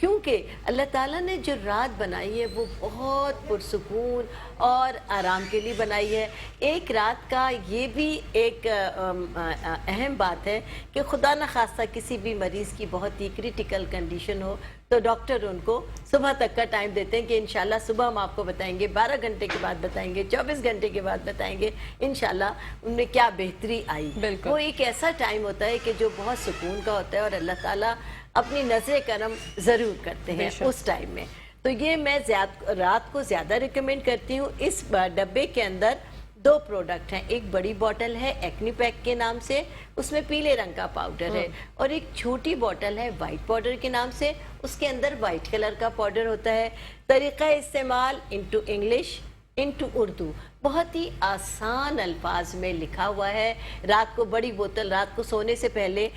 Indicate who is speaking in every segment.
Speaker 1: کیونکہ اللہ تعالیٰ نے جو رات بنائی ہے وہ بہت پرسکون اور آرام کے لیے بنائی ہے. ایک رات کا یہ بھی ایک اہم بات ہے کہ خدا نخواستہ کسی بھی مریض کی بہت ہی کریٹیکل کنڈیشن ہو تو ڈاکٹر ان کو صبح تک کا ٹائم دیتے ہیں کہ انشاءاللہ صبح ہم آپ کو بتائیں گے, 12 گھنٹے کے بعد بتائیں گے, 24 گھنٹے کے بعد بتائیں گے انشاءاللہ ان میں کیا بہتری آئی.
Speaker 2: بالکل.
Speaker 1: وہ ایک ایسا ٹائم ہوتا ہے کہ جو بہت سکون کا ہوتا ہے اور اللہ تعالیٰ اپنی نظر کرم ضرور کرتے ہیں اس ٹائم میں. تو یہ میں رات کو زیادہ ریکمینڈ کرتی ہوں. اس ڈبے کے اندر 2 پروڈکٹ ہیں. ایک بڑی بوٹل ہے ایکنی پیک کے نام سے, اس میں پیلے رنگ کا پاؤڈر ہے, اور ایک چھوٹی بوٹل ہے وائٹ پاؤڈر کے نام سے, اس کے اندر وائٹ کلر کا پاؤڈر ہوتا ہے. طریقہ استعمال انٹو انگلش انٹو اردو بہت ہی آسان الفاظ میں لکھا ہوا ہے. رات کو بڑی بوتل, رات کو سونے سے پہلے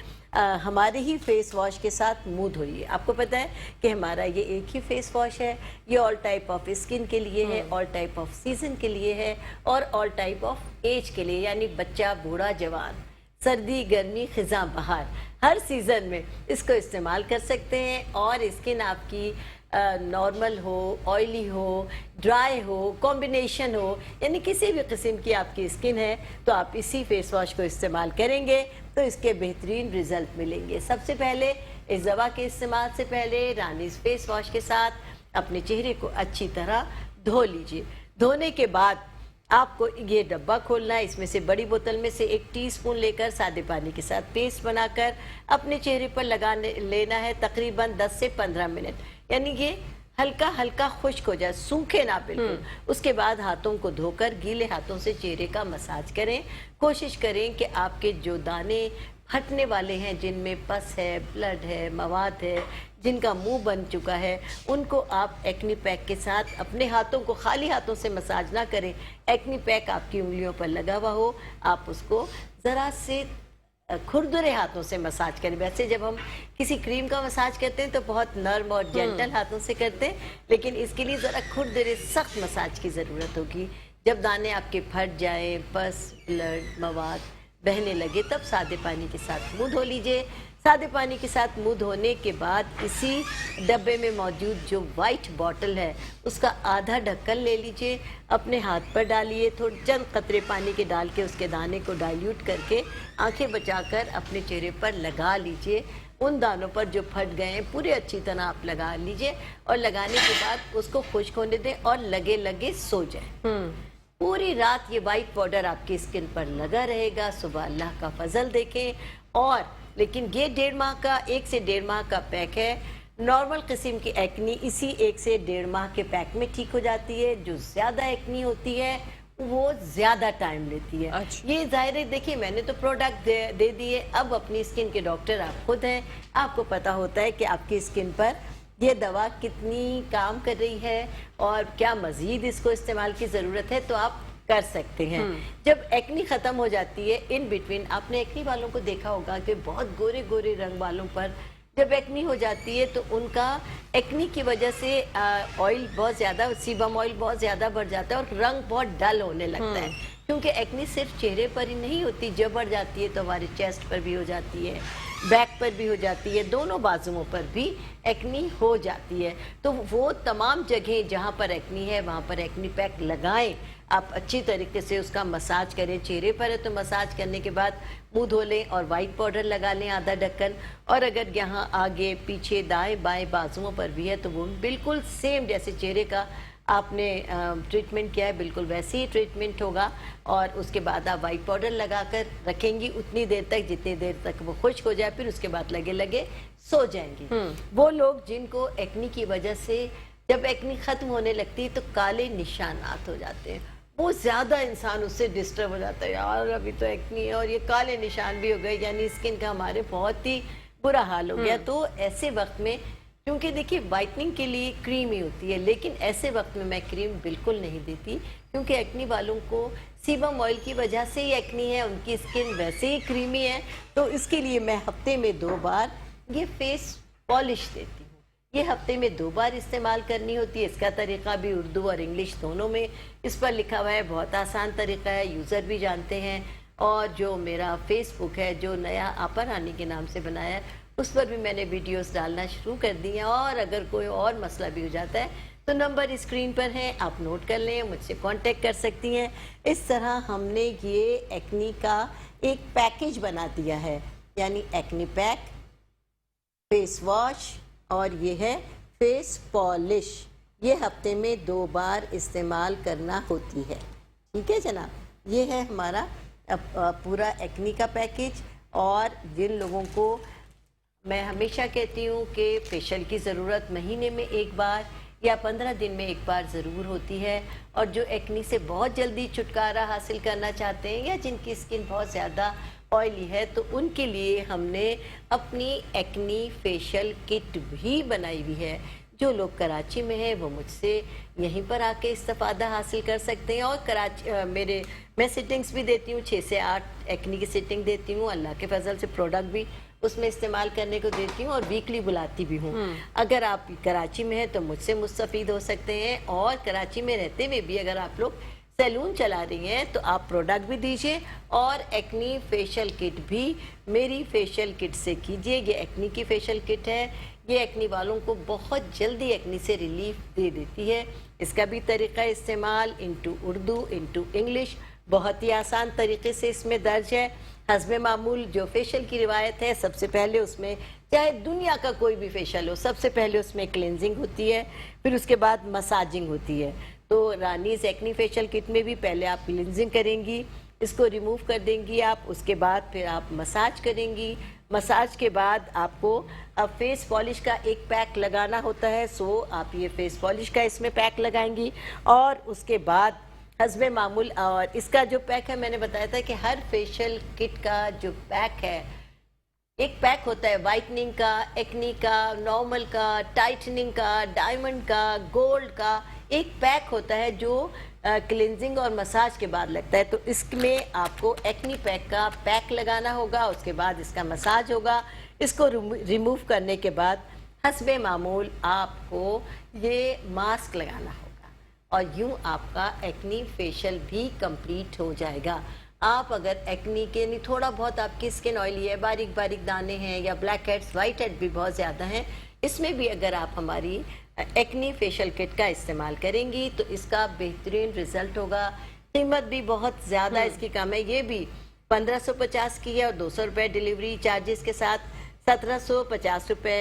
Speaker 1: ہمارے ہی فیس واش کے ساتھ منہ دھوئیے. آپ کو پتہ ہے کہ ہمارا یہ ایک ہی فیس واش ہے, یہ آل ٹائپ آف اسکن کے لیے ہے, آل ٹائپ آف سیزن کے لیے ہے, اور آل ٹائپ آف ایج کے لیے, یعنی بچہ, بوڑھا, جوان, سردی, گرمی, خزاں, بہار, ہر سیزن میں اس کو استعمال کر سکتے ہیں. اور اسکن آپ کی نارمل ہو, آئلی ہو, ڈرائی ہو, کمبینیشن ہو, یعنی کسی بھی قسم کی آپ کی اسکن ہے تو آپ اسی فیس واش کو استعمال کریں گے تو اس کے بہترین رزلٹ ملیں گے. سب سے پہلے اس دوا کے استعمال سے پہلے رانیز فیس واش کے ساتھ اپنے چہرے کو اچھی طرح دھو لیجئے. دھونے کے بعد آپ کو یہ ڈبہ کھولنا ہے. اس میں سے بڑی بوتل میں سے 1 ٹی اسپون لے کر سادے پانی کے ساتھ پیسٹ بنا کر اپنے چہرے پر لینا ہے تقریباً 10 سے 15 منٹ, یعنی یہ ہلکا ہلکا خشک ہو جائے, سوکھے نہ بالکل. اس کے بعد ہاتھوں کو دھو کر گیلے ہاتھوں سے چہرے کا مساج کریں. کوشش کریں کہ آپ کے جو دانے پھٹنے والے ہیں, جن میں پس ہے, بلڈ ہے, مواد ہے, جن کا منہ بن چکا ہے, ان کو آپ ایکنی پیک کے ساتھ اپنے ہاتھوں کو خالی ہاتھوں سے مساج نہ کریں. ایکنی پیک آپ کی انگلیوں پر لگا ہوا ہو, آپ اس کو ذرا سے کھردرے ہاتھوں سے مساج کریں. ویسے جب ہم کسی کریم کا مساج کرتے ہیں تو بہت نرم اور جینٹل ہاتھوں سے کرتے ہیں, لیکن اس کے لیے ذرا کھردرے سخت مساج کی ضرورت ہوگی. جب دانے آپ کے پھٹ جائیں, پس, بلڈ, مواد بہنے لگے, تب سادے پانی کے ساتھ منہ دھو لیجئے. سادے پانی کے ساتھ منہ دھونے کے بعد اسی ڈبے میں موجود جو وائٹ بوٹل ہے اس کا آدھا ڈھکن لے لیجئے, اپنے ہاتھ پر ڈالیے, تھوڑے چند قطرے پانی کے ڈال کے اس کے دانے کو ڈائلیوٹ کر کے آنکھیں بچا کر اپنے چہرے پر لگا لیجئے. ان دانوں پر جو پھٹ گئے ہیں پورے اچھی طرح آپ لگا لیجئے, اور لگانے کے بعد اس کو خشک ہونے دیں اور لگے لگے سو جائیں. پوری رات یہ وائٹ پاؤڈر آپ کی اسکن پر لگا رہے گا. صبح اللہ کا فضل دیکھیں. اور لیکن یہ 1.5 ماہ کا, 1 سے 1.5 ماہ کا پیک ہے. نارمل قسم کی ایکنی اسی 1 سے 1.5 ماہ کے پیک میں ٹھیک ہو جاتی ہے. جو زیادہ ایکنی ہوتی ہے وہ زیادہ ٹائم لیتی ہے. یہ ظاہر ہے, دیکھیں میں نے تو پروڈکٹ دے دیے, اب اپنی اسکن کے ڈاکٹر آپ خود ہیں. آپ کو پتا ہوتا ہے کہ آپ کی اسکن پر یہ دوا کتنی کام کر رہی ہے اور کیا مزید اس کو استعمال کی ضرورت ہے, تو آپ کر سکتے ہیں. جب ایکنی ختم ہو جاتی ہے, ان بٹوین آپ نے ایکنی والوں کو دیکھا ہوگا کہ بہت گورے گورے رنگ والوں پر جب ایکنی ہو جاتی ہے تو ان کا ایکنی کی وجہ سے آئل بہت زیادہ, سیبم آئل بہت زیادہ بڑھ جاتا ہے اور رنگ بہت ڈل ہونے لگتا ہے. کیونکہ ایکنی صرف چہرے پر ہی نہیں ہوتی, جب بڑھ جاتی ہے تو ہمارے چیسٹ پر بھی ہو جاتی ہے, بیک پر بھی ہو جاتی ہے, دونوں بازوؤں پر بھی ایکنی ہو جاتی ہے. تو وہ تمام جگہیں جہاں پر ایکنی ہے وہاں پر ایکنی پیک لگائیں. آپ اچھی طریقے سے اس کا مساج کریں. چہرے پر ہے تو مساج کرنے کے بعد منہ دھو لیں اور وائٹ پاؤڈر لگا لیں آدھا ڈھکن. اور اگر یہاں آگے پیچھے دائیں بائیں بازوؤں پر بھی ہے تو وہ بالکل سیم جیسے چہرے کا آپ نے ٹریٹمنٹ کیا ہے بالکل ویسے ہی ٹریٹمنٹ ہوگا. اور اس کے بعد آپ وائٹ پاؤڈر لگا کر رکھیں گی اتنی دیر تک جتنی دیر تک وہ خشک ہو جائے, پھر اس کے بعد لگے لگے سو جائیں گی. وہ لوگ جن کو ایکنی کی وجہ سے جب ایکنی ختم ہونے لگتی ہے تو کالے نشانات ہو جاتے ہیں, وہ زیادہ انسان اس سے ڈسٹرب ہو جاتا ہے, یار ابھی تو ایکنی ہے اور یہ کالے نشان بھی ہو گئے, یعنی اسکن کا ہمارے بہت ہی برا حال ہو گیا. تو ایسے وقت میں, کیونکہ دیکھیے وائٹننگ کے لیے کریم ہی ہوتی ہے, لیکن ایسے وقت میں کریم بالکل نہیں دیتی, کیونکہ ایکنی والوں کو سیبم آئل کی وجہ سے ہی ایکنی ہے, ان کی اسکن ویسے ہی کریمی ہے. تو اس کے لیے میں ہفتے میں 2 بار یہ فیس پالش دیتی ہوں. یہ ہفتے میں 2 بار استعمال کرنی ہوتی ہے. اس کا طریقہ بھی اردو اور انگلش دونوں میں اس پر لکھا ہوا ہے. بہت آسان طریقہ ہے, یوزر بھی جانتے ہیں. اور جو میرا فیس بک ہے جو نیا آپا رانی کے نام سے بنایا ہے اس پر بھی میں نے ویڈیوز ڈالنا شروع کر دی ہیں، اور اگر کوئی اور مسئلہ بھی ہو جاتا ہے تو نمبر اسکرین پر ہیں، آپ نوٹ کر لیں، مجھ سے کانٹیکٹ کر سکتی ہیں۔ اس طرح ہم نے یہ ایکنی کا ایک پیکیج بنا دیا ہے، یعنی ایکنی پیک، فیس واش اور یہ ہے فیس پالش، یہ ہفتے میں 2 بار استعمال کرنا ہوتی ہے۔ ٹھیک ہے جناب، یہ ہے ہمارا پورا ایکنی کا پیکیج۔ اور جن لوگوں کو میں ہمیشہ کہتی ہوں کہ فیشل کی ضرورت مہینے میں 1 بار یا 15 دن میں 1 بار ضرور ہوتی ہے، اور جو ایکنی سے بہت جلدی چھٹکارا حاصل کرنا چاہتے ہیں یا جن کی اسکن بہت زیادہ آئلی ہے، تو ان کے لیے ہم نے اپنی ایکنی فیشل کٹ بھی بنائی ہوئی ہے۔ جو لوگ کراچی میں ہیں وہ مجھ سے یہیں پر آ کے استفادہ حاصل کر سکتے ہیں، اور میں سٹنگز بھی دیتی ہوں، 6 سے 8 ایکنی کی سٹنگ دیتی ہوں، اللہ کے فضل سے پروڈکٹ بھی اس میں استعمال کرنے کو دیتی ہوں، اور ویکلی بلاتی بھی ہوں۔ اگر آپ کراچی میں ہیں تو مجھ سے مستفید ہو سکتے ہیں، اور کراچی میں رہتے ہوئے بھی اگر آپ لوگ سیلون چلا رہی ہیں تو آپ پروڈکٹ بھی دیجئے اور ایکنی فیشل کٹ بھی میری فیشل کٹ سے کیجئے۔ یہ ایکنی کی فیشل کٹ ہے، یہ ایکنی والوں کو بہت جلدی ایکنی سے ریلیف دے دیتی ہے۔ اس کا بھی طریقہ استعمال انٹو اردو، انٹو انگلش، بہت ہی آسان طریقے سے اس میں درج ہے۔ حسب معمول جو فیشل کی روایت ہے، سب سے پہلے اس میں چاہے دنیا کا کوئی بھی فیشل ہو، سب سے پہلے اس میں کلینزنگ ہوتی ہے، پھر اس کے بعد مساجنگ ہوتی ہے۔ تو رانیز ایکنی فیشل کٹ میں بھی پہلے آپ کلینزنگ کریں گی، اس کو ریموو کر دیں گی آپ، اس کے بعد پھر آپ مساج کریں گی، مساج کے بعد آپ کو اب فیس پالش کا ایک پیک لگانا ہوتا ہے، سو آپ یہ فیس پالش کا اس میں پیک لگائیں گی، اور اس کے بعد حسب معمول، اور اس کا جو پیک ہے میں نے بتایا تھا کہ ہر فیشل کٹ کا جو پیک ہے، ایک پیک ہوتا ہے وائٹننگ کا، ایکنی کا، نارمل کا، ٹائٹننگ کا، ڈائمنڈ کا، گولڈ کا، ایک پیک ہوتا ہے جو کلینزنگ اور مساج کے بعد لگتا ہے۔ تو اس میں آپ کو ایکنی پیک کا پیک لگانا ہوگا، اس کے بعد اس کا مساج ہوگا، اس کو ریموو کرنے کے بعد حسب معمول آپ کو یہ ماسک لگانا ہوگا، اور یوں آپ کا ایکنی فیشل بھی کمپلیٹ ہو جائے گا۔ آپ اگر ایکنی کے نہیں تھوڑا بہت آپ کی اسکن آئلی ہے، باریک باریک دانے ہیں، یا بلیک ہیڈز، وائٹ ہیڈ بھی بہت زیادہ ہیں، اس میں بھی اگر آپ ہماری ایکنی فیشل کٹ کا استعمال کریں گی تو اس کا بہترین رزلٹ ہوگا۔ قیمت بھی بہت زیادہ اس کی کم ہے، یہ بھی 1550 کی ہے، اور 200 روپے ڈیلیوری چارجز کے ساتھ 1750 روپے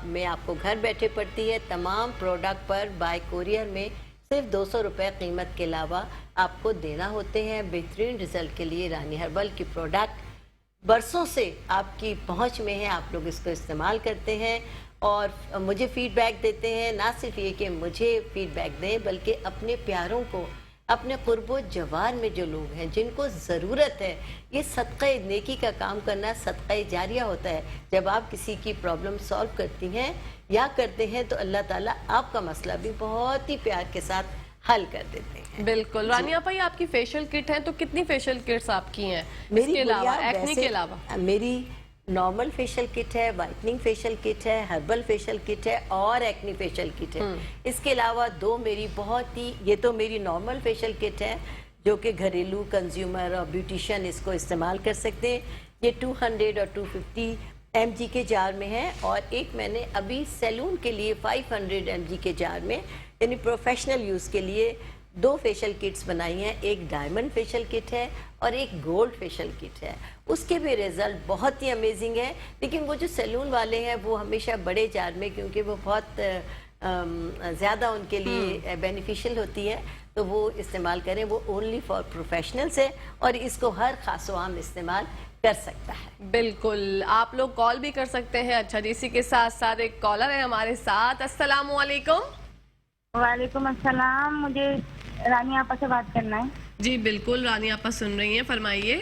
Speaker 1: میں آپ کو گھر بیٹھے پڑتی ہے۔ تمام پروڈکٹ پر بائی کوریئر میں صرف 200 روپے قیمت کے علاوہ آپ کو دینا ہوتے ہیں۔ بہترین رزلٹ کے لیے رانی ہربل کی پروڈکٹ برسوں سے آپ کی پہنچ میں ہے، آپ لوگ اس کو استعمال کرتے ہیں اور مجھے فیڈ بیک دیتے ہیں۔ نہ صرف یہ کہ مجھے فیڈ بیک دیں بلکہ اپنے پیاروں کو، اپنے قرب و جوار میں جو لوگ ہیں جن کو ضرورت ہے، یہ صدقہ نیکی کا کام کرنا صدقہ جاریہ ہوتا ہے۔ جب آپ کسی کی پرابلم سالو کرتی ہیں یا کرتے ہیں تو اللہ تعالیٰ آپ کا مسئلہ بھی بہت ہی پیار کے ساتھ حل کر دیتے ہیں۔
Speaker 2: بالکل رانی آپا، یہ آپ کی فیشل کٹ ہے تو کتنی فیشل کٹس آپ کی ہیں اس
Speaker 1: میری
Speaker 2: کے علاوہ،
Speaker 1: گڑیا
Speaker 2: ایکنی کے
Speaker 1: ویسے
Speaker 2: علاوہ؟
Speaker 1: میری نارمل فیشل کٹ ہے، وائٹننگ فیشل کٹ ہے، ہربل فیشل کٹ ہے، اور ایکنی فیشل کٹ ہے۔ اس کے علاوہ 2 میری بہت ہی، یہ تو میری نارمل فیشل کٹ ہے جو کہ گھریلو کنزیومر اور بیوٹیشین اس کو استعمال کر سکتے ہیں۔ یہ 200 اور 250 mg کے جار میں ہے، اور ایک میں نے ابھی سیلون کے لیے 500 mg کے جار میں، یعنی پروفیشنل یوز کے لیے 2 فیشل کٹس بنائی ہیں۔ ایک ڈائمنڈ فیشل کٹ ہے اور ایک گولڈ فیشل کٹ ہے۔ اس کے بھی رزلٹ بہت ہی امیزنگ ہے، لیکن وہ جو سیلون والے ہیں وہ ہمیشہ بڑے جار میں، کیونکہ وہ بہت زیادہ ان کے لیے بینیفیشل ہوتی ہے، تو وہ استعمال کریں۔ وہ اونلی فار پروفیشنلز ہے، اور اس کو ہر خاص و عام استعمال کر سکتا ہے۔
Speaker 2: بالکل، آپ لوگ کال بھی کر سکتے ہیں۔ اچھا جی، اسی کے ساتھ ساتھ ایک کالر ہے ہمارے ساتھ۔ السلام علیکم۔
Speaker 3: وعلیکم السلام، مجھے رانی آپا سے بات کرنا ہے۔
Speaker 2: جی بالکل، رانی آپا سن رہی ہیں، فرمائیے۔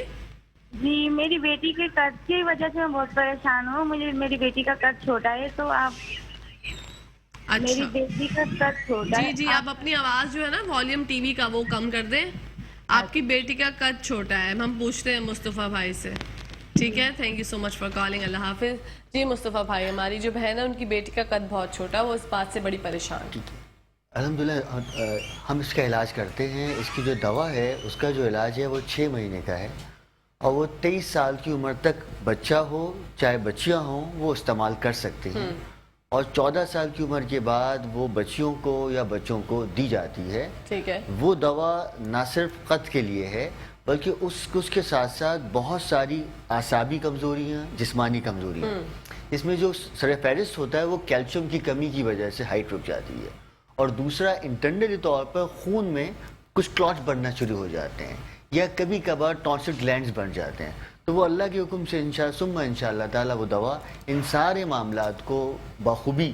Speaker 3: جی، میری بیٹی کے قد کی وجہ سے میں بہت پریشان ہوں۔ مجھے میری بیٹی کا قد چھوٹا ہے، تو آپ میری
Speaker 2: اچھا
Speaker 3: بیٹی کا قد چھوٹا ہے۔
Speaker 2: جی آپ اپنی آواز جو ہے نا والیوم ٹی وی کا وہ کم کر دیں۔ آپ کی بیٹی کا قد چھوٹا ہے، ہم پوچھتے ہیں مصطفیٰ بھائی سے۔ ٹھیک ہے، thank you so much for calling, اللہ حافظ۔ جی مصطفیٰ بھائی، ہماری جو بہن ہے ان کی بیٹی کا قد بہت چھوٹا ہے، وہ اس بات سے بڑی پریشان۔
Speaker 4: الحمدللہ ہم اس کا علاج کرتے ہیں۔ اس کی جو دوا ہے اس کا جو علاج ہے وہ 6 مہینے کا ہے، اور وہ 23 سال کی عمر تک بچہ ہو چاہے بچیاں ہوں وہ استعمال کر سکتے ہیں، اور 14 سال کی عمر کے بعد وہ بچیوں کو یا بچوں کو دی جاتی ہے۔
Speaker 2: ٹھیک ہے،
Speaker 4: وہ دوا نہ صرف قد کے لیے ہے بلکہ اس کے ساتھ ساتھ بہت ساری اعصابی کمزوریاں، جسمانی کمزوریاں، اس میں جو سر فہرست ہوتا ہے وہ کیلشیم کی کمی کی وجہ سے ہائٹ رک جاتی ہے، اور دوسرا انٹرنلی طور پر خون میں کچھ کلاٹس بننا شروع ہو جاتے ہیں، یا کبھی کبھار ٹانسل گلینڈز بن جاتے ہیں۔ تو وہ اللہ کے حکم سے انشاءاللہ تعالیٰ وہ دوا ان سارے معاملات کو بخوبی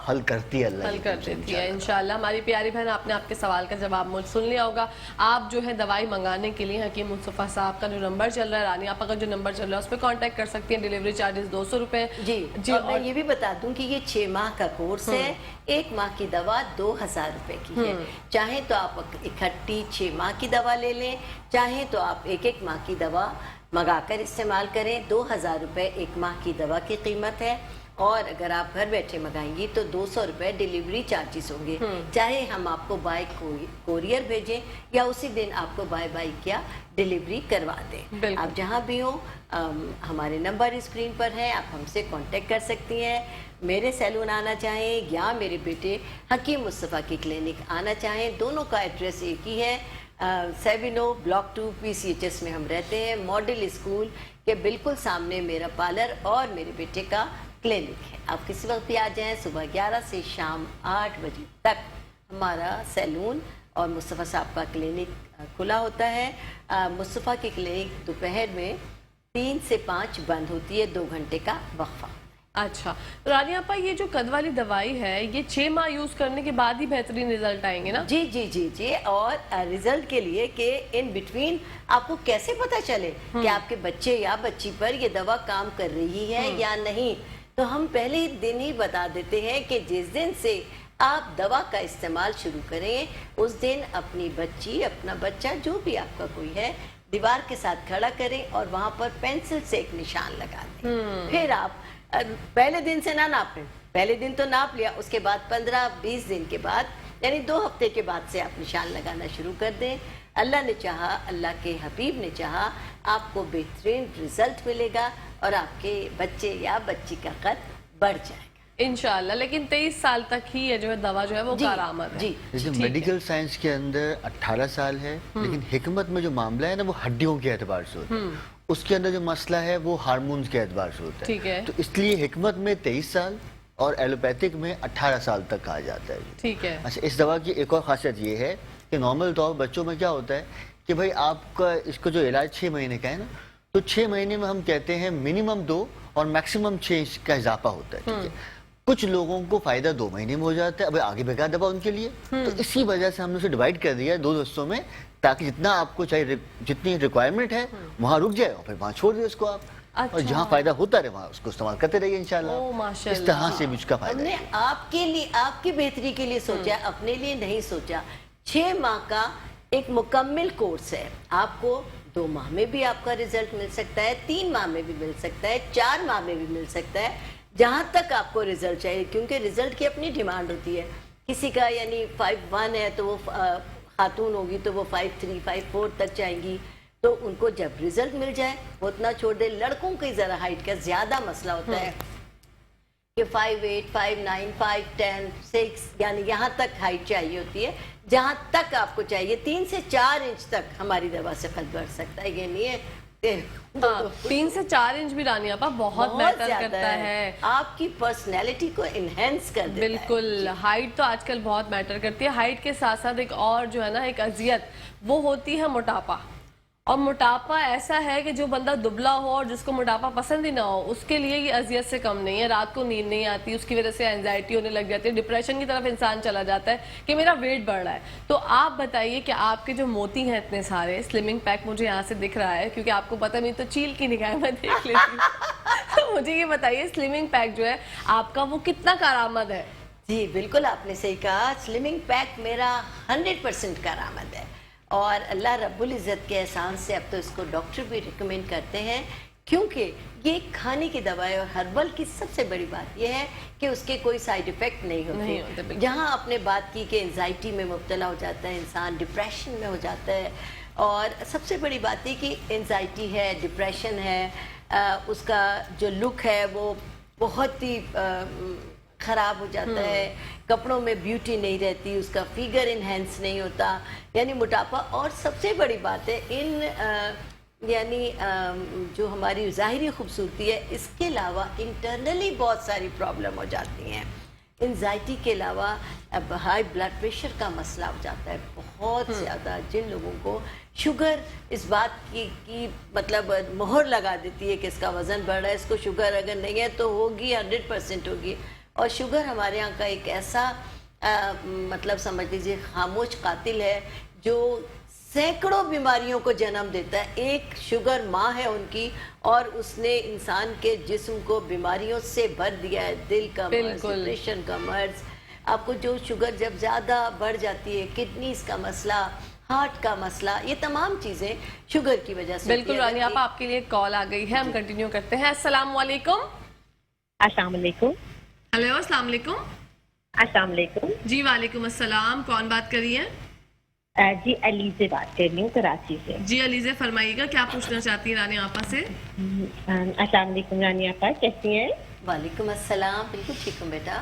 Speaker 4: حل کرتی ہے، اللہ
Speaker 2: حل
Speaker 4: کے
Speaker 2: کر
Speaker 4: حکم سے
Speaker 2: دیتی ہے انشاءاللہ۔ ہماری پیاری بہن، آپ نے آپ کے سوال کا جواب مجھ سن لیا ہوگا۔ آپ جو ہے دوائی منگانے کے لیے حکیم مصطفیٰ صاحب کا جو نمبر چل رہا ہے، رانی آپا کا جو نمبر چل رہا ہے، اس پہ کانٹیکٹ کر سکتی ہیں۔ ڈیلیوری چارجز 200 روپے۔
Speaker 1: جی، اور میں یہ بھی بتا دوں کہ یہ 6 ماہ کا کورس ہے، 1 ماہ کی دوا 2000 روپے کی ہے۔ چاہیں تو آپ اکٹھی 6 ماہ کی دوا لے لیں، چاہیں تو آپ 1 ماہ کی دوا منگا کر استعمال کریں۔ 2000 روپے 1 ماہ کی دوا کی قیمت ہے، اور اگر آپ گھر بیٹھے منگائیں گی تو 200 روپے ڈیلیوری چارجز ہوں گے، چاہے ہم آپ کو بائی کوریئر بھیجیں یا اسی دن آپ کو بائی کیا ڈیلیوری کروا دیں۔ آپ جہاں بھی ہوں، ہمارے نمبر اسکرین پر ہیں، آپ ہم سے کانٹیکٹ کر سکتی ہیں۔ میرے سیلون آنا چاہیں یا میرے بیٹے حکیم مصطفیٰ کی کلینک آنا چاہیں، دونوں کا ایڈریس ایک ہی ہے، 7 بلاک 2 PCHS میں ہم رہتے ہیں، ماڈل اسکول کے بالکل سامنے میرا پارلر اور میرے بیٹے کا کلینک ہے۔ آپ کسی وقت بھی آ جائیں، صبح 11 سے شام 8 بجے تک ہمارا سیلون اور مصطفیٰ صاحب کا کلینک کھلا ہوتا ہے۔ مصطفیٰ کی کلینک دوپہر میں 3 سے 5 بند ہوتی ہے، 2 گھنٹے کا وقفہ۔
Speaker 2: اچھا رانی آپا، یہ جو قد والی دوائی ہے یہ 6 ماہ یوز کرنے کے بعد ہی بہترین ریزلٹ آئیں گے نا؟
Speaker 1: جی، اور ریزلٹ کے لیے کہ ان بٹوین آپ کو کیسے پتا چلے کہ آپ کے بچے یا بچی پر یہ دوا کام کر رہی ہے یا نہیں، تو ہم پہلے دن ہی بتا دیتے ہیں کہ جس دن سے آپ دوا کا استعمال شروع کریں اس دن اپنی بچی، اپنا بچہ، جو بھی آپ کا کوئی ہے، دیوار کے ساتھ کھڑا کریں اور وہاں پر پینسل سے ایک نشان لگا دیں۔ پھر آپ پہلے دن سے نہ ناپیں، پہلے دن تو ناپ لیا، اس کے بعد 15-20 دن کے بعد، یعنی 2 ہفتے کے بعد سے آپ نشان لگانا شروع کر دیں۔ اللہ نے چاہا، اللہ کے حبیب نے چاہا، آپ کو بہترین رزلٹ ملے گا اور آپ کے بچے یا بچی کا قد بڑھ جائے گا
Speaker 2: انشاءاللہ۔ لیکن 23 سال تک ہی یہ جو ہے دوا جو ہے وہ کارآمد ہے۔
Speaker 1: جی،
Speaker 4: جیسے میڈیکل سائنس کے اندر 18 سال ہے، لیکن حکمت میں جو معاملہ ہے نا وہ ہڈیوں کے اعتبار سے ہوتا ہے، اس کے اندر جو مسئلہ ہے وہ ہارمونز کے اعتبار سے ہوتا
Speaker 2: ٹھیک ہے،
Speaker 4: تو اس لیے حکمت میں 23 سال اور ایلوپیتھک میں 18 سال تک کہا جاتا ہے۔
Speaker 2: ٹھیک ہے،
Speaker 4: اچھا، اس دوا کی ایک اور خاصیت یہ ہے کہ نارمل طور بچوں میں کیا ہوتا ہے کہ بھائی آپ کا اس کو جو علاج 6 مہینے کا ہے نا، تو 6 مہینے میں ہم کہتے ہیں منیمم 2 اور میکسیمم 6 کا اضافہ ہوتا ہے، ٹھیک ہے۔ کچھ لوگوں کو فائدہ 2 مہینے میں ہو جاتا ہے، اب آگے بگا دوا ان کے لیے، تو اسی وجہ سے ہم نے اسے ڈیوائڈ کر دیا 2 حصوں میں، تاکہ جتنا آپ کو چاہیے، جتنی ریکوائرمنٹ ہے وہاں رک جائے اور پھر وہاں چھوڑ دیں اس کو آپ، اور جہاں فائدہ ہوتا رہے وہاں اس کو استعمال کرتے رہیے انشاءاللہ۔ اس طرح سے بھی اس کا
Speaker 1: ہم
Speaker 4: فائدہ
Speaker 1: نے
Speaker 4: ہے۔
Speaker 1: آپ کے لیے، آپ کی بہتری کے لیے سوچا، اپنے لیے نہیں سوچا۔ 6 ماہ کا ایک مکمل کورس ہے، آپ کو 2 ماہ میں بھی آپ کا رزلٹ مل سکتا ہے، 3 ماہ میں بھی مل سکتا ہے، 4 ماہ میں بھی مل سکتا ہے، جہاں تک آپ کو رزلٹ چاہیے، کیونکہ رزلٹ کی اپنی ڈیمانڈ ہوتی ہے۔ کسی کا یعنی 5-1 ہے تو وہ خاتون ہوگی تو وہ 5-3 5-4 تک جائیں گی، تو ان کو جب رزلٹ مل جائے وہ اتنا چھوڑ دے۔ لڑکوں کی ذرا ہائٹ کا زیادہ مسئلہ ہوتا ہے کہ 5'8", 5'9", 5'10", 6 یعنی یہاں تک ہائٹ چاہیے ہوتی ہے، جہاں تک آپ کو چاہیے 3 سے 4 انچ تک ہماری دوا سے قد بڑھ سکتا ہے۔ یہ نہیں ہے
Speaker 2: 3 سے 4 انچ بھی رانی آپا بہت میٹر کرتا ہے،
Speaker 1: آپ کی پرسنالٹی کو انہینس کر دیتا ہے۔
Speaker 2: بالکل۔ ہائٹ تو آج کل بہت میٹر کرتی ہے، ہائٹ کے ساتھ ساتھ ایک اور جو ہے نا ایک اذیت، وہ ہوتی ہے موٹاپا۔ اور موٹاپا ایسا ہے کہ جو بندہ دبلا ہو اور جس کو موٹاپا پسند ہی نہ ہو، اس کے لیے یہ اذیت سے کم نہیں ہے۔ رات کو نیند نہیں آتی، اس کی وجہ سے اینزائٹی ہونے لگ جاتی ہے، ڈپریشن کی طرف انسان چلا جاتا ہے کہ میرا ویٹ بڑھ رہا ہے۔ تو آپ بتائیے کہ آپ کے جو موتی ہیں اتنے سارے، سلمنگ پیک مجھے یہاں سے دکھ رہا ہے، کیونکہ آپ کو پتہ نہیں تو چیل کی نگاہ میں دیکھ لیتی ہوں۔ تو مجھے یہ بتائیے سلمنگ پیک جو ہے آپ کا وہ کتنا کارآمد ہے؟
Speaker 1: جی بالکل، آپ نے صحیح کہا، سلمنگ پیک میرا 100% کارآمد ہے، اور اللہ رب العزت کے احسان سے اب تو اس کو ڈاکٹر بھی ریکمینڈ کرتے ہیں، کیونکہ یہ کھانے کی دوا ہے، اور ہربل کی سب سے بڑی بات یہ ہے کہ اس کے کوئی سائیڈ ایفیکٹ نہیں ہوتے۔ جہاں آپ نے بات کی کہ انزائٹی میں مبتلا ہو جاتا ہے انسان، ڈپریشن میں ہو جاتا ہے، اور سب سے بڑی بات یہ کہ انزائٹی ہے، ڈپریشن ہے، اس کا جو لک ہے وہ بہت ہی خراب ہو جاتا ہے، کپڑوں میں بیوٹی نہیں رہتی، اس کا فیگر انہینس نہیں ہوتا، یعنی موٹاپا. اور سب سے بڑی بات ہے یعنی جو ہماری ظاہری خوبصورتی ہے اس کے علاوہ انٹرنلی بہت ساری پرابلم ہو جاتی ہیں. انزائٹی کے علاوہ اب ہائی بلڈ پریشر کا مسئلہ ہو جاتا ہے بہت زیادہ. جن لوگوں کو شوگر اس بات کی مطلب مہر لگا دیتی ہے کہ اس کا وزن بڑھ رہا ہے، اس کو شوگر اگر نہیں ہے تو ہوگی 100% ہوگی. اور شوگر ہمارے یہاں کا ایک ایسا مطلب سمجھ لیجیے خاموش قاتل ہے جو سینکڑوں بیماریوں کو جنم دیتا ہے. ایک شوگر ماں ہے ان کی، اور اس نے انسان کے جسم کو بیماریوں سے بھر دیا ہے. دل کا مرض، ڈپریشن کا مرض. آپ کو جو شوگر جب زیادہ بڑھ جاتی ہے، کڈنیز کا مسئلہ، ہارٹ کا مسئلہ، یہ تمام چیزیں شوگر کی وجہ سے.
Speaker 2: بالکل رانی آپ کے لیے کال آ گئی ہے، ہم کنٹینیو کرتے ہیں. السلام علیکم.
Speaker 5: السلام علیکم.
Speaker 2: ہیلو السلام علیکم.
Speaker 5: السلام علیکم.
Speaker 2: جی وعلیکم السلام، کون بات کر رہی ہیں؟
Speaker 5: جی علی سے بات کر رہی ہوں کراچی سے.
Speaker 2: جی علیزہ فرمائیے گا، کیا پوچھنا چاہتی ہیں رانی آپا سے؟
Speaker 5: السلام علیکم رانی آپا، کیسی ہیں؟
Speaker 1: وعلیکم السلام، بالکل ٹھیک ہوں بیٹا.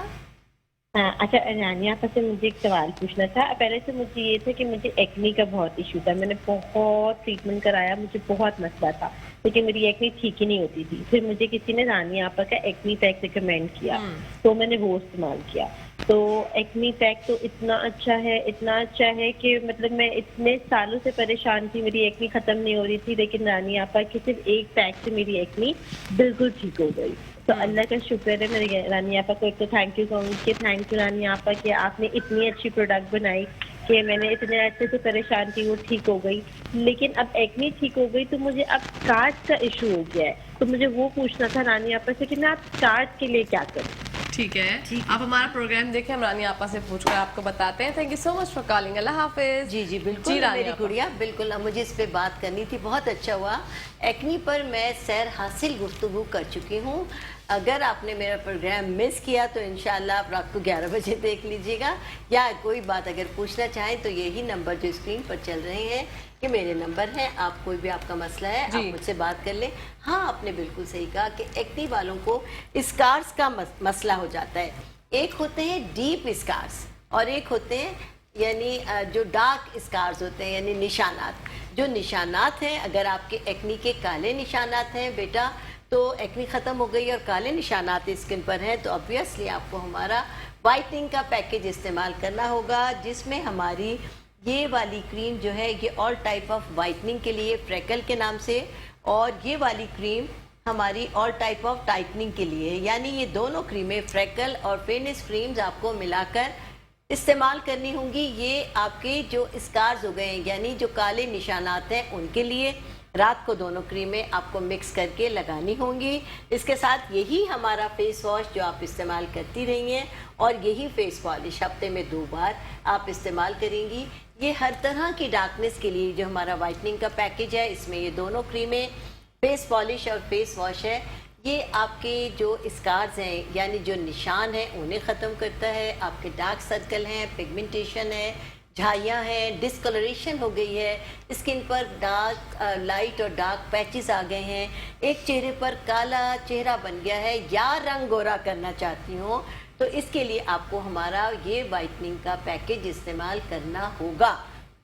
Speaker 5: اچھا رانی آپا سے مجھے ایک سوال پوچھنا تھا. پہلے سے مجھے یہ تھا کہ مجھے ایکنی کا بہت ایشو تھا. میں نے بہت ٹریٹمنٹ کرایا، مجھے بہت مسئلہ تھا، لیکن میری ایکنی ٹھیک ہی نہیں ہوتی تھی. پھر مجھے کسی نے رانی آپا کا ایکنی پیک ریکمینڈ کیا، تو میں نے وہ استعمال کیا. تو ایکنی پیک تو اتنا اچھا ہے کہ مطلب میں اتنے سالوں سے پریشان تھی، میری ایکنی ختم نہیں ہو رہی تھی، لیکن رانی آپا کی صرف ایک پیک سے میری ایکنی بالکل ٹھیک ہو گئی. تو اللہ کا شکر ہے. میرے رانی آپا کو ایک تو تھینک یو کہوں گی کہ تھینک یو رانی آپا کہ آپ نے اتنی اچھی پروڈکٹ بنائی کہ میں نے اتنے عرصے سے پریشان تھی، وہ ٹھیک ہو گئی. لیکن اب ایکنی ٹھیک ہو گئی تو مجھے اب اسکارس کا ایشو ہو گیا ہے. تو مجھے وہ پوچھنا تھا رانی آپا سے کہ میں اب اسکارس کے لیے کیا کروں.
Speaker 2: ٹھیک ہے، آپ ہمارا پروگرام دیکھیں، ہم رانی آپا سے پوچھ کر آپ کو بتاتے ہیں. Thank you so much for calling. اللہ حافظ.
Speaker 1: جی بالکل میری گڑیا، بالکل مجھے اس پہ بات کرنی تھی. بہت اچھا ہوا. ایکنی پر میں سیر حاصل گفتگو کر چکی ہوں. اگر آپ نے میرا پروگرام مس کیا تو انشاءاللہ آپ رات کو 11 بجے دیکھ لیجیے گا، یا کوئی بات اگر پوچھنا چاہیں تو یہی نمبر جو اسکرین پر چل رہے ہیں یہ میرے نمبر ہیں. آپ کوئی بھی آپ کا مسئلہ ہے آپ مجھ سے بات کر لیں. ہاں آپ نے بالکل صحیح کہا کہ ایکنی والوں کو اسکارس کا مسئلہ ہو جاتا ہے. ایک ہوتے ہیں ڈیپ اسکارس اور ایک ہوتے ہیں یعنی جو ڈارک اسکارس ہوتے ہیں، یعنی نشانات. جو نشانات ہیں، اگر آپ کے ایکنی کے کالے نشانات ہیں بیٹا تو ایکنی ختم ہو گئی اور کالے نشانات اسکن پر ہیں تو obviously آپ کو ہمارا وائٹننگ کا پیکیج استعمال کرنا ہوگا، جس میں ہماری یہ والی کریم جو ہے یہ آل ٹائپ آف وائٹننگ کے لیے فریکل کے نام سے، اور یہ والی کریم ہماری آل ٹائپ آف ٹائٹننگ کے لیے. یعنی یہ دونوں کریمیں فریکل اور فیئرنیس کریمز آپ کو ملا کر استعمال کرنی ہوں گی. یہ آپ کے جو اسکارز ہو گئے ہیں یعنی جو کالے نشانات ہیں ان کے لیے رات کو دونوں کریمیں آپ کو مکس کر کے لگانی ہوں گی. اس کے ساتھ یہی ہمارا فیس واش جو آپ استعمال کرتی رہی ہیں، اور یہی فیس پالش ہفتے میں 2 بار آپ استعمال کریں گی. یہ ہر طرح کی ڈارکنیس کے لیے جو ہمارا وائٹننگ کا پیکیج ہے، اس میں یہ دونوں کریمیں فیس پالش اور فیس واش ہے. یہ آپ کے جو اسکارز ہیں یعنی جو نشان ہیں انہیں ختم کرتا ہے. آپ کے ڈارک سرکل ہیں، پگمنٹیشن ہے، جھائیاں ہیں، ڈسکلریشن ہو گئی ہے، اسکن پر ڈارک لائٹ اور ڈارک پیچز آ گئے ہیں، ایک چہرے پر کالا چہرہ بن گیا ہے، یا رنگ گورا کرنا چاہتی ہوں تو اس کے لیے آپ کو ہمارا یہ وائٹننگ کا پیکیج استعمال کرنا ہوگا.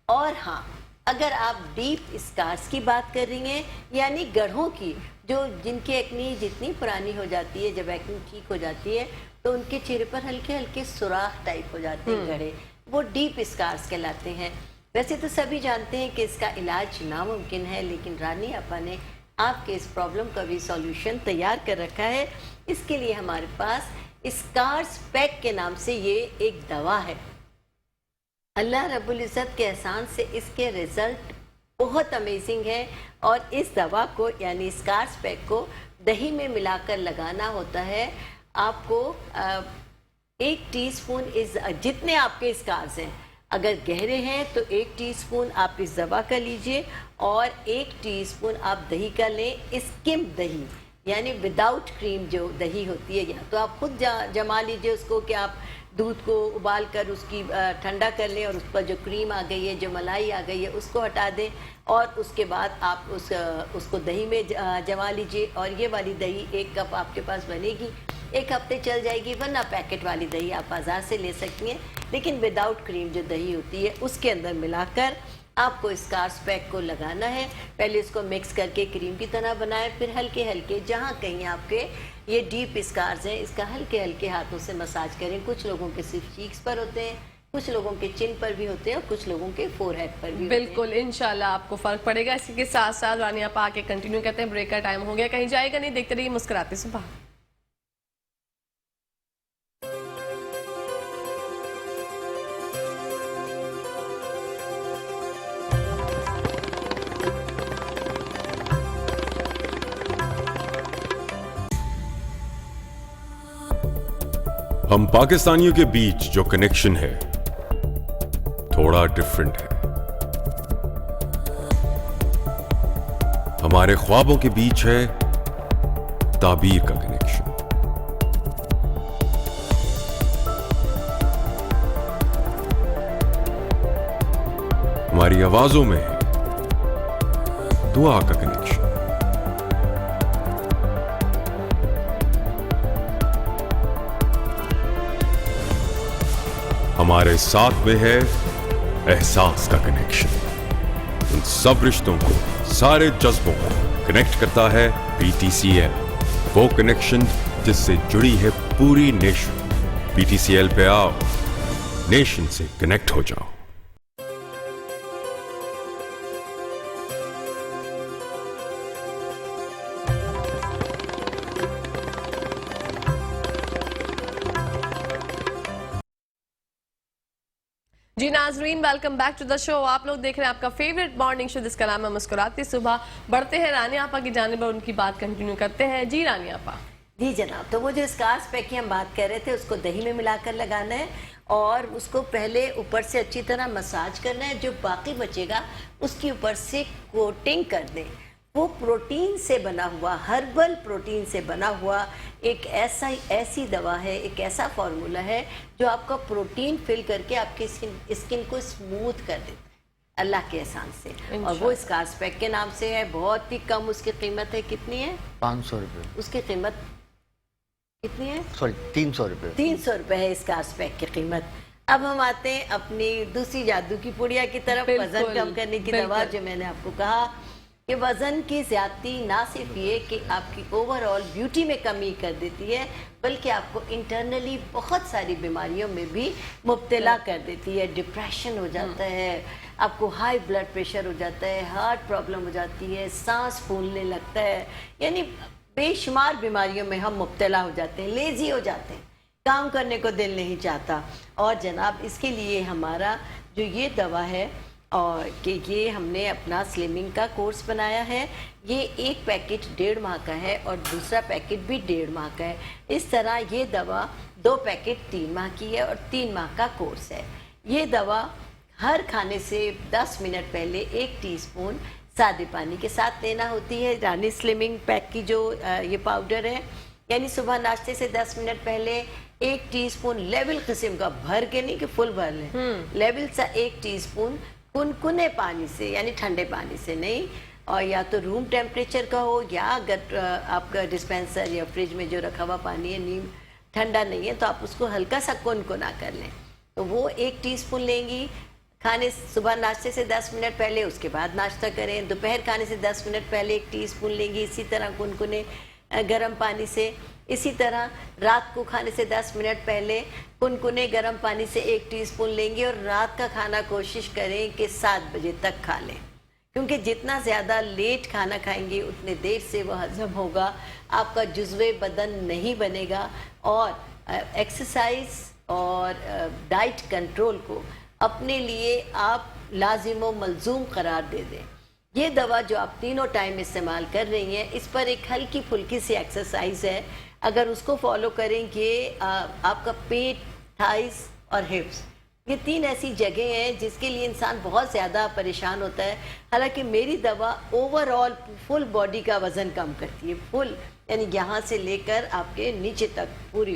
Speaker 1: اور ہاں اگر آپ ڈیپ اسکارس کی بات کر رہی ہیں یعنی گڑھوں کی، جو جن کی ایکنی جتنی پرانی ہو جاتی ہے، جب ایکنی ٹھیک ہو جاتی ہے تو ان کے چہرے پر ہلکے ہلکے سوراخ ٹائپ ہو جاتے ہیں گڑھے، وہ ڈیپ اسکارس کہلاتے ہیں. ویسے تو سبھی جانتے ہیں کہ اس کا علاج ناممکن ہے، لیکن رانی آپا نے آپ کے اس پرابلم کا بھی سولوشن تیار کر رکھا ہے. اس کے لیے ہمارے پاس اسکارس پیک کے نام سے یہ ایک دوا ہے. اللہ رب العزت کے احسان سے اس کے رزلٹ بہت امیزنگ ہے. اور اس دوا کو یعنی اسکارس پیک کو دہی میں ملا کر لگانا ہوتا ہے. آپ کو 1 ٹی اسپون جتنے آپ کے اسکارس ہیں، اگر گہرے ہیں تو 1 ٹی اسپون آپ اس دوا کا لیجئے اور 1 ٹی اسپون آپ دہی کا لیں. اسکم دہی یعنی وداؤٹ کریم جو دہی ہوتی ہے، یا تو آپ خود جما لیجئے اس کو کہ آپ دودھ کو ابال کر اس کی ٹھنڈا کر لیں اور اس پر جو کریم آ گئی ہے، جو ملائی آ گئی ہے، اس کو ہٹا دیں اور اس کے بعد آپ اس کو دہی میں جما لیجئے. اور یہ والی دہی 1 کپ آپ کے پاس بنے گی، 1 ہفتے چل جائے گی. ورنہ پیکٹ والی دہی آپ بازار سے لے سکتی ہیں، لیکن وداؤٹ کریم جو دہی ہوتی ہے اس کے اندر ملا کر آپ کو اسکارس پیک کو لگانا ہے. پہلے اس کو مکس کر کے کریم کی طرح بنائیں، پھر ہلکے ہلکے جہاں کہیں آپ کے یہ ڈیپ اسکارز ہیں اس کا ہلکے ہلکے ہاتھوں سے مساج کریں. کچھ لوگوں کے صرف چیکس پر ہوتے ہیں، کچھ لوگوں کے چن پر بھی ہوتے ہیں اور کچھ لوگوں کے فور ہیڈ پر بھی ہوتے ہیں.
Speaker 2: بالکل انشاءاللہ آپ کو فرق پڑے گا. اسی کے ساتھ ساتھ رانیہ آپ آ کے کنٹینیو کرتے ہیں. بریک کا ٹائم ہو گیا، کہیں جائے گا نہیں، دیکھتے رہیے مسکراتے صبح.
Speaker 6: ہم پاکستانیوں کے بیچ جو کنیکشن ہے تھوڑا ڈیفرنٹ ہے. ہمارے خوابوں کے بیچ ہے تعبیر کا کنیکشن. ہماری آوازوں میں ہے دعا کا کنیکشن. ہمارے ساتھ میں ہے احساس کا کنیکشن. ان سب رشتوں کو، سارے جذبوں کو کنیکٹ کرتا ہے PTCL، وہ کنیکشن جس سے جڑی ہے پوری نیشن. PTCL پہ آؤ، نیشن سے کنیکٹ ہو جاؤ.
Speaker 2: جی ناظرین، ویلکم بیک ٹو دا شو. آپ لوگ دیکھ رہے ہیں آپ کا فیوریٹ مارننگ شو جس کا نام ہے مسکراتی صبح. بڑھتے ہیں رانیہ آپا کی جانب اور ان کی بات کنٹینیو کرتے ہیں. جی رانیہ آپا.
Speaker 1: جی جناب، تو وہ جو اسکارس پیک کی ہم بات کر رہے تھے اس کو دہی میں ملا کر لگانا ہے اور اس کو پہلے اوپر سے اچھی طرح مساج کرنا ہے. جو باقی بچے گا اس کی اوپر سے کوٹنگ کر دیں. وہ پروٹین سے بنا ہوا، ہربل پروٹین سے بنا ہوا ایک ایسی دوا ہے، ایک ایسا فارمولا ہے جو آپ کا پروٹین فل کر کے آپ کی اسکن کو اسموتھ کر دیتا ہے اللہ کے احسان سے. اور وہ اسکارس پیک کے نام سے ہے. بہت ہی کم اس کی قیمت ہے. کتنی ہے؟
Speaker 4: 500 روپے.
Speaker 1: اس کی قیمت کتنی ہے؟
Speaker 4: سوری 300 روپے.
Speaker 1: 300 روپے ہے اسکارس پیک کی قیمت. اب ہم آتے ہیں اپنی دوسری جادو کی پڑیا کی طرف، وزن کم کرنے کی دوا. جو میں نے آپ کو کہا کہ وزن کی زیادتی نہ صرف یہ کہ آپ کی اوور آل بیوٹی میں کمی کر دیتی ہے، بلکہ آپ کو انٹرنلی بہت ساری بیماریوں میں بھی مبتلا کر دیتی ہے. ڈپریشن ہو جاتا ہے، آپ کو ہائی بلڈ پریشر ہو جاتا ہے، ہارٹ پرابلم ہو جاتی ہے، سانس پھولنے لگتا ہے. یعنی بے شمار بیماریوں میں ہم مبتلا ہو جاتے ہیں، لیزی ہو جاتے ہیں، کام کرنے کو دل نہیں چاہتا. اور جناب اس کے لیے ہمارا جو یہ دوا ہے اور کہ یہ ہم نے اپنا سلمنگ کا کورس بنایا ہے. یہ ایک پیکٹ 1.5 ماہ کا ہے اور دوسرا پیکٹ بھی 1.5 ماہ کا ہے. اس طرح یہ دوا 2 پیکٹ 3 ماہ کی ہے اور 3 ماہ کا کورس ہے. یہ دوا ہر کھانے سے 10 منٹ پہلے 1 ٹی اسپون سادے پانی کے ساتھ لینا ہوتی ہے. رانی سلمنگ پیک کی جو یہ پاؤڈر ہے، یعنی صبح ناشتے سے 10 منٹ پہلے 1 ٹی اسپون لیول قسم کا، بھر کے نہیں کہ فل بھر لیں، لیول سا 1 ٹی اسپون کنکنے پانی سے، یعنی ٹھنڈے پانی سے نہیں، اور یا تو روم ٹیمپریچر کا ہو، یا اگر آپ کا ڈسپینسر یا فریج میں جو رکھا ہوا پانی ہے نیم ٹھنڈا نہیں ہے تو آپ اس کو ہلکا سا کنکنا کر لیں. تو وہ 1 ٹی اسپون لیں گی کھانے صبح ناشتے سے 10 منٹ پہلے. اس کے بعد ناشتہ کریں. دوپہر کھانے سے 10 منٹ پہلے 1 ٹی اسپون لیں گی اسی طرح کنکنے گرم پانی سے. اسی طرح رات کو کھانے سے 10 منٹ پہلے کنکنے گرم پانی سے 1 ٹی اسپون لیں گے. اور رات کا کھانا کوشش کریں کہ 7 بجے تک کھا لیں، کیونکہ جتنا زیادہ لیٹ کھانا کھائیں گے اتنے دیر سے وہ ہضم ہوگا، آپ کا جزوِ بدن نہیں بنے گا. اور ایکسرسائز اور ڈائٹ کنٹرول کو اپنے لیے آپ لازم و ملزوم قرار دے دیں. یہ دوا جو آپ تینوں ٹائم استعمال کر رہی ہیں، اس پر ایک ہلکی پھلکی سی ایکسرسائز ہے. اگر اس کو فالو کریں گے آپ کا پیٹ، تھائز اور ہپس، یہ 3 ایسی جگہیں ہیں جس کے لیے انسان بہت زیادہ پریشان ہوتا ہے. حالانکہ میری دوا اوور آل فل باڈی کا وزن کم کرتی ہے. فل یعنی یہاں سے لے کر آپ کے نیچے تک پوری.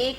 Speaker 1: 1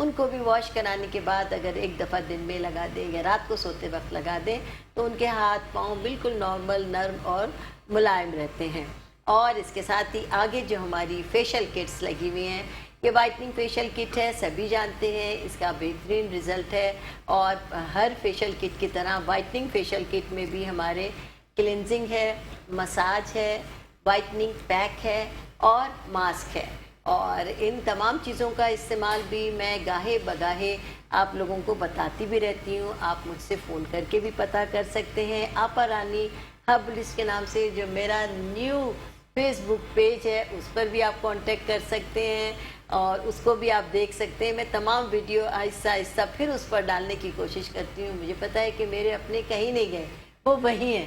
Speaker 1: ان کو بھی واش کرانے کے بعد اگر ایک دفعہ دن میں لگا دیں یا رات کو سوتے وقت لگا دیں تو ان کے ہاتھ پاؤں بالکل نارمل، نرم اور ملائم رہتے ہیں۔ اور اس کے ساتھ ہی آگے جو ہماری فیشل کٹس لگی ہوئی ہیں، یہ وائٹننگ فیشل کٹ ہے، سبھی جانتے ہیں اس کا بہترین رزلٹ ہے، اور ہر فیشل کٹ کی طرح وائٹننگ فیشل کٹ میں بھی ہمارے کلینزنگ ہے، مساج ہے، وائٹننگ پیک ہے اور ماسک ہے، اور ان تمام چیزوں کا استعمال بھی میں گاہے بگاہے آپ لوگوں کو بتاتی بھی رہتی ہوں۔ آپ مجھ سے فون کر کے بھی پتہ کر سکتے ہیں، آپا رانی ہربلسٹ کے نام سے جو میرا نیو فیس بک پیج ہے اس پر بھی آپ کانٹیکٹ کر سکتے ہیں اور اس کو بھی آپ دیکھ سکتے ہیں۔ میں تمام ویڈیو آہستہ آہستہ پھر اس پر ڈالنے کی کوشش کرتی ہوں۔ مجھے پتہ ہے کہ میرے اپنے کہیں نہیں گئے، وہ وہی ہیں،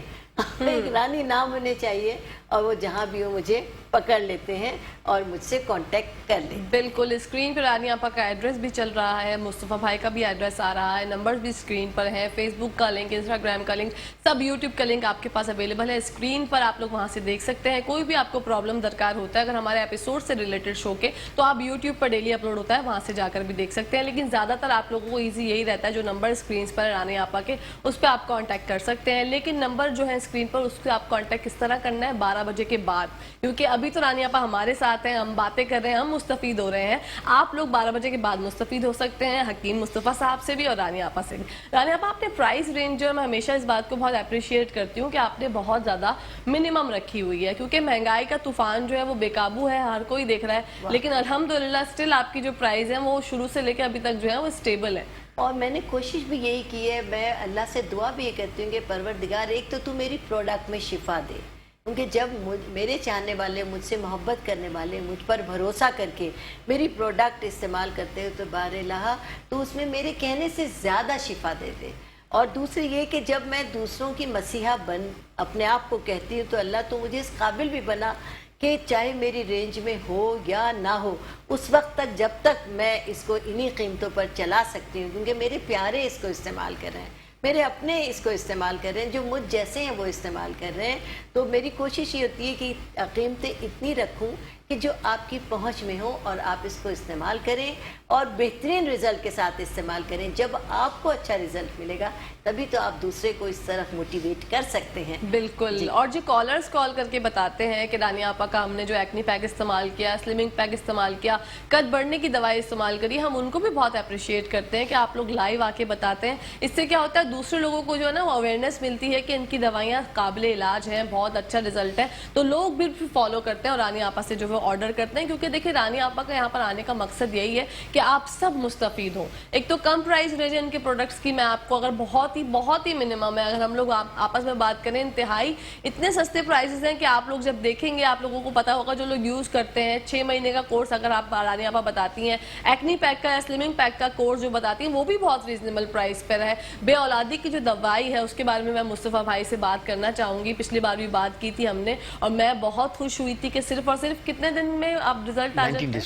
Speaker 1: ایک رانی نام ہونے چاہیے اور وہ جہاں بھی ہو مجھے پکڑ لیتے ہیں اور مجھ سے کانٹیکٹ کر لیں۔
Speaker 2: بالکل، اسکرین پہ رانی آپا کا ایڈریس بھی چل رہا ہے، مصطفیٰ بھائی کا بھی ایڈریس آ رہا ہے، نمبرز بھی اسکرین پر ہیں، فیس بک کا لنک، انسٹاگرام کا لنک، سب یوٹیوب کا لنک آپ کے پاس اویلیبل ہے، اسکرین پر آپ لوگ وہاں سے دیکھ سکتے ہیں۔ کوئی بھی آپ کو پرابلم درکار ہوتا ہے اگر ہمارے ایپیسوڈ سے ریلیٹڈ شو کے، تو آپ یوٹیوب پر ڈیلی اپلوڈ ہوتا ہے، وہاں سے جا کر بھی دیکھ سکتے ہیں، لیکن زیادہ تر آپ لوگوں کو ایزی یہی رہتا ہے جو نمبر اسکرینس پر رانی آپا کے، اس پہ آپ کانٹیکٹ کر سکتے ہیں۔ لیکن نمبر جو ہے اسکرین پر، اس سے آپ کانٹیکٹ کس طرح کرنا ہے؟ 12 بجے کے بعد، کیونکہ ابھی تو رانی آپا ہمارے ساتھ ہیں، ہم باتیں کر رہے ہیں، ہم مستفید ہو رہے ہیں، آپ لوگ 12 بجے کے بعد مستفید ہو سکتے ہیں حکیم مصطفیٰ صاحب سے بھی اور رانی آپا سے بھی۔ رانی آپا، آپ نے پرائز رینج جو ہے، میں ہمیشہ اس بات کو بہت اپریشیٹ کرتی ہوں کہ آپ نے بہت زیادہ منیمم رکھی ہوئی ہے، کیونکہ مہنگائی کا طوفان جو ہے وہ بے قابو ہے، ہر کوئی دیکھ رہا ہے، لیکن الحمدللہ اسٹل آپ کی جو پرائز ہیں وہ شروع سے لے کے ابھی تک جو ہے وہ اسٹیبل ہے۔
Speaker 1: اور میں نے کوشش بھی یہی کی ہے، میں اللہ سے دعا بھی یہ کرتی ہوں کہ پروردگار ایک تو میری پروڈکٹ میں شفا دے، کیونکہ جب میرے چاہنے والے، مجھ سے محبت کرنے والے، مجھ پر بھروسہ کر کے میری پروڈکٹ استعمال کرتے ہو تو بار الہ تو اس میں میرے کہنے سے زیادہ شفا دے دے۔ اور دوسری یہ کہ جب میں دوسروں کی مسیحا بن اپنے آپ کو کہتی ہوں تو اللہ تو مجھے اس قابل بھی بنا کہ چاہے میری رینج میں ہو یا نہ ہو، اس وقت تک جب تک میں اس کو انہی قیمتوں پر چلا سکتی ہوں، کیونکہ میرے پیارے اس کو استعمال کر رہے ہیں، میرے اپنے اس کو استعمال کر رہے ہیں، جو مجھ جیسے ہیں وہ استعمال کر رہے ہیں۔ تو میری کوشش یہ ہوتی ہے کہ قیمتیں اتنی رکھوں کہ جو آپ کی پہنچ میں ہو اور آپ اس کو استعمال کریں اور بہترین رزلٹ کے ساتھ استعمال کریں۔ جب آپ کو اچھا رزلٹ ملے گا تبھی تو آپ دوسرے کو اس طرف موٹیویٹ کر سکتے ہیں۔
Speaker 2: بالکل، اور جو کالرز کال کر کے بتاتے ہیں کہ رانی آپا کا ہم نے جو ایکنی پیک استعمال کیا، سلمنگ پیک استعمال کیا، قد بڑھنے کی دوائی استعمال کری، ہم ان کو بھی بہت اپریشیٹ کرتے ہیں کہ آپ لوگ لائیو آ کے بتاتے ہیں۔ اس سے کیا ہوتا ہے، دوسرے لوگوں کو جو ہے نا وہ اویئرنیس ملتی ہے کہ ان کی دوائیاں قابل علاج ہیں، بہت اچھا رزلٹ ہے، تو لوگ بھی فالو کرتے ہیں اور رانی آپا سے جو ہے آرڈر کرتے ہیں، کیونکہ دیکھیں رانی آپا کا یہاں پر آنے کا مقصد یہی ہے کہ آپ سب مستفید ہوں۔ ایک تو کم پرائز رینج ان کے پروڈکٹس کی، میں آپ کو اگر بہت ہی منیمم ہے، اگر ہم لوگ آپس میں بات کریں، انتہائی اتنے سستے پرائزز ہیں کہ آپ لوگ جب دیکھیں گے آپ لوگوں کو پتا ہوگا، جو لوگ یوز کرتے ہیں 6 مہینے کا کورس اگر آپ رانی آپا بتاتی ہیں، ایکنی پیک کا یا سلمنگ پیک کا کورس جو بتاتی ہیں وہ بھی بہت ریزنیبل پرائز پر ہے۔ بے اولادی کی جو دوائی ہے اس کے بارے میں مصطفیٰ بھائی سے بات کرنا چاہوں گی، پچھلی بار بھی بات کی تھی ہم نے اور میں بہت خوش ہوئی تھی کہ صرف اور صرف کتنے دن میں آپ رزلٹ آ جاتے ہیں؟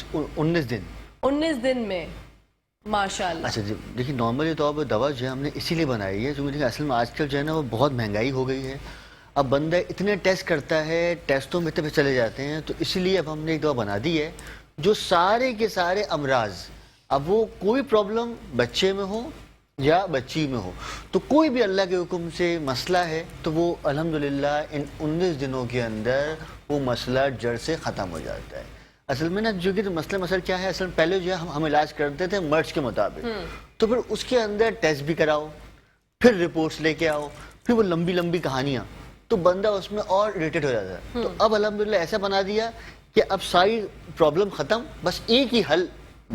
Speaker 2: 19 دن میں، ماشاءاللہ۔
Speaker 4: اچھا جی، دیکھیے نارملی طور پر دوا جو ہے ہم نے اسی لیے بنائی ہے کیونکہ اصل میں آج کل جو ہے نا وہ بہت مہنگائی ہو گئی ہے، اب بندہ اتنے ٹیسٹ کرتا ہے، ٹیسٹوں میں پہ چلے جاتے ہیں، تو اسی لیے اب ہم نے ایک دوا بنا دی ہے جو سارے کے سارے امراض، اب وہ کوئی پرابلم بچے میں ہو یا بچی میں ہو، تو کوئی بھی اللہ کے حکم سے مسئلہ ہے تو وہ الحمدللہ ان 19 دنوں کے اندر وہ مسئلہ جڑ سے ختم ہو جاتا ہے۔ اصل میں نا جو کہ مسئلہ کیا ہے، اصل میں پہلے جو ہے ہم علاج کرتے تھے مرض کے مطابق، تو پھر اس کے اندر ٹیسٹ بھی کراؤ، پھر رپورٹس لے کے آؤ، پھر وہ لمبی کہانیاں، تو بندہ اس میں اور اریٹیٹ ہو جاتا ہے۔ تو اب الحمدللہ ایسا بنا دیا کہ اب ساری پرابلم ختم، بس ایک ہی حل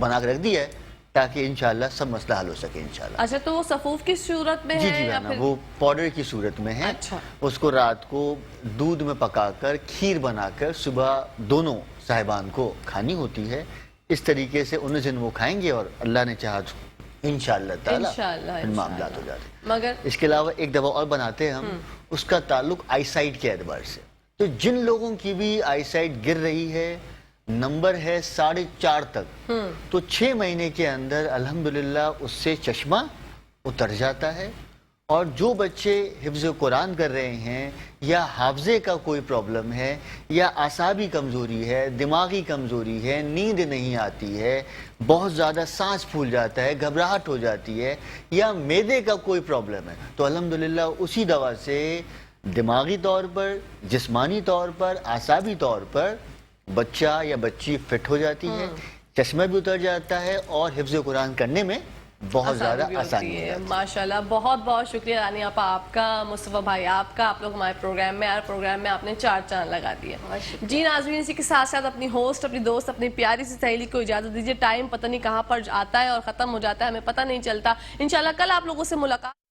Speaker 4: بنا کے رکھ دیا ہے تاکہ انشاءاللہ سب مسئلہ حل ہو سکے انشاءاللہ۔
Speaker 2: اچھا، تو وہ صفوف کی صورت میں
Speaker 4: جی
Speaker 2: ہے یا پھر
Speaker 4: وہ پاؤڈر کی صورت میں ہے،
Speaker 2: اچھا،
Speaker 4: اس کو رات کو دودھ میں پکا کر کھیر بنا کر صبح دونوں صاحبان کو کھانی ہوتی ہے۔ اس طریقے سے 19 دن وہ کھائیں گے اور اللہ نے چاہا انشاءاللہ تعالی معاملات ہو جاتے ہیں۔
Speaker 2: مگر
Speaker 4: اس کے علاوہ ایک دوا اور بناتے ہیں ہم، اس کا تعلق آئی سائٹ کے اعتبار سے، تو جن لوگوں کی بھی آئی سائٹ گر رہی ہے، نمبر ہے 4.5 تک، تو 6 مہینے کے اندر الحمدللہ اس سے چشمہ اتر جاتا ہے۔ اور جو بچے حفظ قرآن کر رہے ہیں یا حافظے کا کوئی پرابلم ہے یا اعصابی کمزوری ہے، دماغی کمزوری ہے، نیند نہیں آتی ہے، بہت زیادہ سانس پھول جاتا ہے، گھبراہٹ ہو جاتی ہے، یا معدے کا کوئی پرابلم ہے، تو الحمدللہ اسی دوا سے دماغی طور پر، جسمانی طور پر، اعصابی طور پر بچہ یا بچی فٹ ہو جاتی ہے، چشمہ بھی اتر جاتا ہے، اور حفظ قرآن کرنے میں بہت زیادہ آسانی ہو جاتی ہے۔
Speaker 2: ماشاءاللہ، بہت بہت شکریہ رانی آپا آپ کا، مصطفیٰ بھائی آپ کا، آپ لوگ ہمارے پروگرام میں، پروگرام میں آپ نے 4 چاند لگا دیے۔ جی ناظرین، اسی کے ساتھ ساتھ اپنی ہوسٹ، اپنی دوست، اپنی پیاری سی سہیلی کو اجازت دیجیے، ٹائم پتہ نہیں کہاں پر آتا ہے اور ختم ہو جاتا ہے، ہمیں پتہ نہیں چلتا۔ انشاءاللہ کل آپ لوگوں سے ملاقات